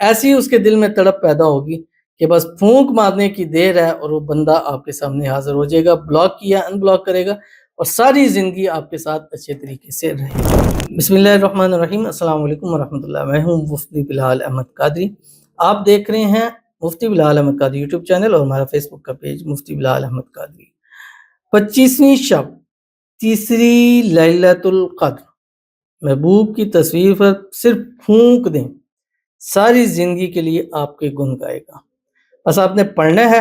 ایسی اس کے دل میں تڑپ پیدا ہوگی کہ بس پھونک مارنے کی دیر ہے اور وہ بندہ آپ کے سامنے حاضر ہو جائے گا، بلاک کیا ان بلاک کرے گا اور ساری زندگی آپ کے ساتھ اچھے طریقے سے رہے گا۔ بسم اللہ الرحمن الرحیم، السلام علیکم ورحمۃ اللہ۔ میں ہوں مفتی بلال احمد قادری، آپ دیکھ رہے ہیں مفتی بلال احمد قادری یوٹیوب چینل اور ہمارا فیس بک کا پیج مفتی بلال احمد قادری۔ 25ویں شب، تیسری لیلۃ القدر، محبوب کی تصویر پر صرف پھونک دیں، ساری زندگی کے لیے آپ کے گن گائے گا۔ بس آپ نے پڑھنا ہے،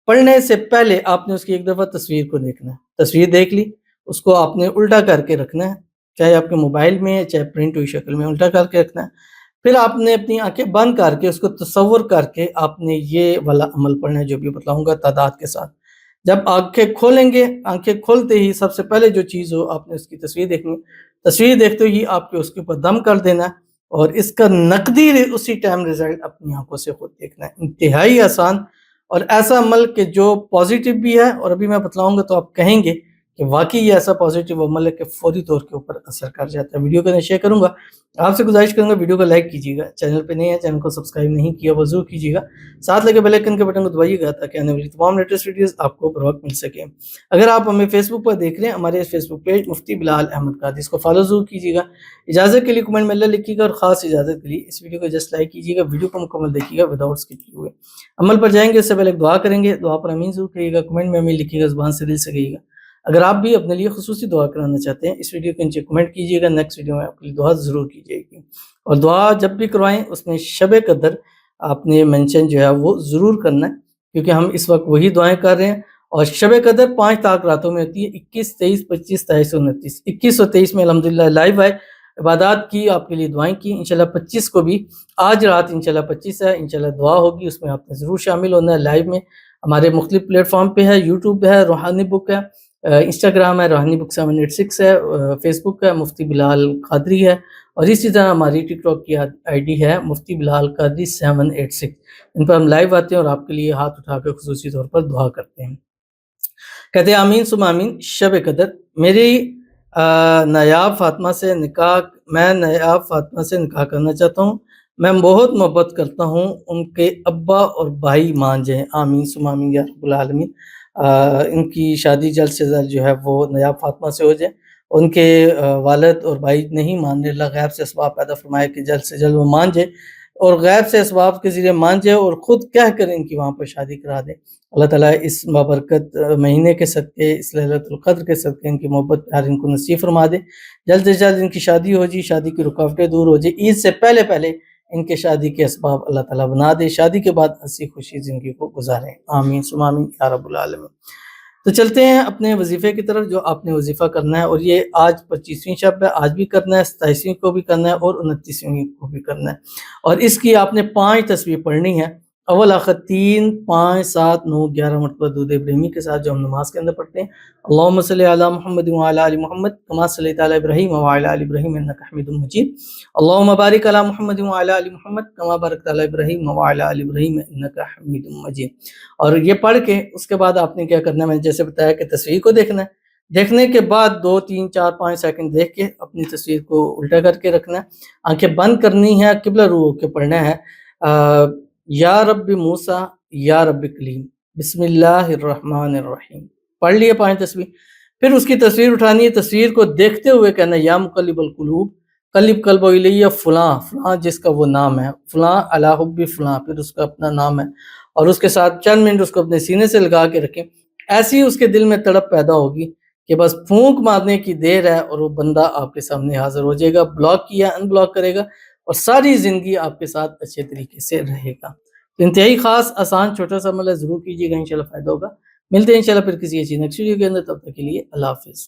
پڑھنے سے پہلے آپ نے اس کی ایک دفعہ تصویر کو دیکھنا ہے، تصویر دیکھ لی، اس کو آپ نے الٹا کر کے رکھنا ہے، چاہے آپ کے موبائل میں چاہے پرنٹ ہوئی شکل میں الٹا کر کے رکھنا ہے۔ پھر آپ نے اپنی آنکھیں بند کر کے اس کو تصور کر کے آپ نے یہ والا عمل پڑھنا ہے جو بھی بتلاؤں گا تعداد کے ساتھ۔ جب آنکھیں کھولیں گے، آنکھیں کھولتے ہی سب سے پہلے جو چیز ہو آپ نے اس کی تصویر دیکھنی، تصویر دیکھتے ہی آپ کے اس کے اوپر دم کر دینا ہے اور اس کا نقدی اسی ٹائم رزلٹ اپنی آنکھوں سے خود دیکھنا ہے۔ انتہائی آسان اور ایسا عمل کہ جو پازیٹیو بھی ہے، اور ابھی میں بتلاؤں گا تو آپ کہیں گے کہ واقعی یہ ایسا پازیٹیو عمل ہے کہ فوری طور کے اوپر اثر کر جاتا ہے۔ ویڈیو کو شیئر کروں گا، آپ سے گزارش کروں گا ویڈیو کو لائک کیجیے گا، چینل پہ نہیں ہے چینل کو سبسکرائب نہیں کیا وہ ضرور کیجیے گا، ساتھ لگے بیل آئیکن کے بٹن کو دبائیے گا تاکہ آنے والی تمام لیٹسٹ ویڈیوز آپ کو بر وقت مل سکیں۔ اگر آپ ہمیں فیس بک پر دیکھ رہے ہیں، ہمارے فیس بک پیج مفتی بلال احمد قادری، اس کو فالو ضرور کیجیے گا۔ اجازت کے لیے کمنٹ میں اللہ لکھیے گا اور خاص اجازت کے لیے اس ویڈیو کو جسٹ لائک کیجیے گا، ویڈیو کو مکمل دیکھیے گا وداؤٹ اسکپ کیے ہوئے۔ عمل پر جائیں گے اس سے پہلے ایک دعا کریں گے، دعا پر آمین ضرور کہیے گا، کمنٹ میں آمین لکھیے گا، زبان سے دل سے کہیے گا۔ اگر آپ بھی اپنے لیے خصوصی دعا کرانا چاہتے ہیں، اس ویڈیو کے نیچے کمنٹ کیجیے گا، نیکسٹ ویڈیو میں آپ کے لیے دعا ضرور کی جائے گی۔ اور دعا جب بھی کروائیں اس میں شب قدر آپ نے منشن جو ہے وہ ضرور کرنا ہے، کیونکہ ہم اس وقت وہی دعائیں کر رہے ہیں۔ اور شب قدر 5 طاق راتوں میں ہوتی ہے، 21، 23، 25، 27 اور 29۔ 21 اور 23 میں الحمدللہ لائیو آئے، عبادات کی، آپ کے لیے دعائیں کی۔ انشاءاللہ 25 کو بھی، آج رات انشاءاللہ 25 ہے، انشاءاللہ دعا ہوگی، اس میں آپ نے ضرور شامل ہونا ہے لائیو میں۔ ہمارے مختلف پلیٹ فارم پہ ہے، یوٹیوب پہ ہے روحانی بک ہے، انسٹاگرام ہے روحانی بک 786 ہے، فیس بک ہے مفتی بلال قادری ہے، اور اسی طرح ہماری ٹک ٹاک کی آئی ڈی ہے مفتی بلال قادری 786۔ ان پر ہم لائیو آتے ہیں اور آپ کے لیے ہاتھ اٹھا کے خصوصی طور پر دعا کرتے ہیں۔ کہتے ہیں آمین ثم آمین۔ شب قدر، میری نایاب فاطمہ سے نکاح، میں نایاب فاطمہ سے نکاح کرنا چاہتا ہوں، میں بہت محبت کرتا ہوں، ان کے ابا اور بھائی مان جائیں، آمین ثم آمین یا رب العالمین۔ ان کی شادی جلد سے جلد جو ہے وہ نایاب فاطمہ سے ہو جائے، ان کے والد اور بھائی نہیں مان رہے، اللہ غیب سے اسباب پیدا فرمائے کہ جلد سے جلد وہ مان جائے، اور غیب سے اسباب کے ذریعے مان جائے اور خود کہہ کر ان کی وہاں پر شادی کرا دے۔ اللہ تعالیٰ اس بابرکت مہینے کے صدقے، اس لیلۃ القدر کے صدقے ان کی محبت پیار ان کو نصیب فرما دے، جلد سے جلد ان کی شادی ہو جائے، شادی کی رکاوٹیں دور ہو جائے، عید سے پہلے پہلے ان کے شادی کے اسباب اللہ تعالیٰ بنا دے، شادی کے بعد ہنسی خوشی زندگی کو گزاریں، آمین ثم آمین یا رب العالمین۔ تو چلتے ہیں اپنے وظیفے کی طرف، جو آپ نے وظیفہ کرنا ہے، اور یہ آج 25ویں شب ہے، آج بھی کرنا ہے، 27ویں کو بھی کرنا ہے اور 29ویں کو بھی کرنا ہے۔ اور اس کی آپ نے 5 تسبیح پڑھنی ہے، اول آخر 3، 5، 7، 9، 11 مرتبہ درود ابراہیمی کے ساتھ، جو ہم نماز کے اندر پڑھتے ہیں۔ اللہم صلی علی محمد وعلی آل محمد کما صلیت علی ابراہیم وعلی آل ابراہیم انک حمید مجید۔ اللہم بارک علی محمد وعلی آل محمد کما بارکت علی ابراہیم وعلی آل ابراہیم انک حمید مجید۔ اور یہ پڑھ کے اس کے بعد آپ نے کیا کرنا ہے، میں نے جیسے بتایا کہ تصویر کو دیکھنا ہے، دیکھنے کے بعد 2، 3، 4، 5 سیکنڈ دیکھ کے اپنی تصویر کو الٹا کر کے رکھنا ہے، آنکھیں بند کرنی ہے، قبلہ رو ہو کے پڑھنا ہے، یا رب موسیٰ یا رب کلیم، بسم اللہ الرحمن الرحیم، پڑھ لیے 5 تسبیح۔ پھر اس کی تصویر اٹھانی ہے، تصویر کو دیکھتے ہوئے کہنا یا مقلب القلوب قلب قلب الیہ فلاں، فلاں جس کا وہ نام ہے، فلاں علی حب فلاں، پھر اس کا اپنا نام ہے، اور اس کے ساتھ چند منٹ اس کو اپنے سینے سے لگا کے رکھیں۔ ایسی اس کے دل میں تڑپ پیدا ہوگی کہ بس پھونک مارنے کی دیر ہے اور وہ بندہ آپ کے سامنے حاضر ہو جائے گا، بلاک کیا ان بلاک کرے گا اور ساری زندگی آپ کے ساتھ اچھے طریقے سے رہے گا۔ تو انتہائی خاص آسان چھوٹا سا عمل ہے، ضرور کیجیے گا، انشاءاللہ فائدہ ہوگا۔ ملتے ہیں انشاءاللہ پھر کسی اچھی نیکسٹ ویڈیو کے اندر، تب تک کے لیے اللہ حافظ۔